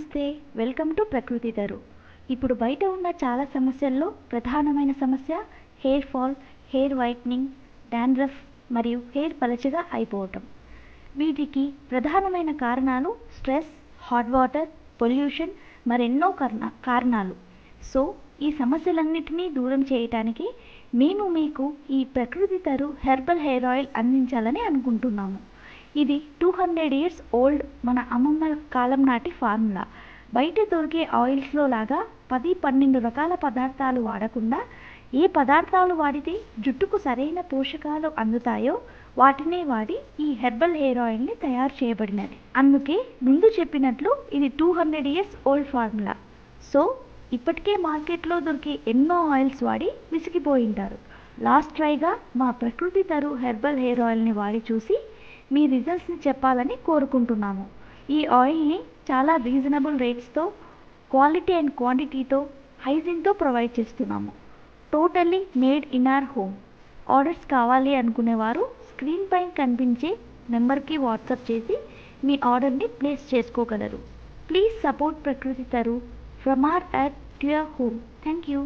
నమస్తే, welcome to ప్రకృతి తరు. ఇప్పుడు బయట ఉన్న చాలా సమస్యల్లో ప్రధానమైన సమస్య hair fall, hair whitening, dandruff మరియు హెయిర్ పలచగా అయిపోవటం. వీటికి ప్రధానమైన కారణాలు స్ట్రెస్, హాట్ వాటర్, పొల్యూషన్ మరెన్నో కారణాలు. సో ఈ సమస్యలన్నిటినీ దూరం చేయటానికి మేము మీకు ఈ ప్రకృతి తరు హెర్బల్ హెయిర్ ఆయిల్ అందించాలని అనుకుంటున్నాము. ఇది 200 years ఓల్డ్ మన అమ్మమ్మ కాలం నాటి ఫార్ములా. బయట దొరికే ఆయిల్స్లో లాగా 10-12 రకాల పదార్థాలు వాడకుండా ఏ పదార్థాలు వాడితే జుట్టుకు సరైన పోషకాలు అందుతాయో వాటినే వాడి ఈ హెర్బల్ హెయిర్ ఆయిల్ని తయారు చేయబడినది. అందుకే ముందు చెప్పినట్లు ఇది 200 years ఓల్డ్ ఫార్ములా. సో ఇప్పటికే మార్కెట్లో దొరికే ఎన్నో ఆయిల్స్ వాడి విసిగిపోయింటారు. లాస్ట్ ట్రైగా మా ప్రకృతి తరు హెర్బల్ హెయిర్ ఆయిల్ని వాడి చూసి మీ రిజల్ట్స్ని చెప్పాలని కోరుకుంటున్నాము. ఈ ఆయిల్ని చాలా రీజనబుల్ రేట్స్తో, క్వాలిటీ అండ్ క్వాంటిటీతో, హైజీన్తో ప్రొవైడ్ చేస్తున్నాము. Totally made in our home. Orders కావాలి అనుకునేవారు స్క్రీన్ పైన కనిపించే నెంబర్కి వాట్సాప్ చేసి మీ ఆర్డర్ని ప్లేస్ చేసుకోగలరు. ప్లీజ్ సపోర్ట్ ప్రకృతి తరు from our add to your home. Thank you.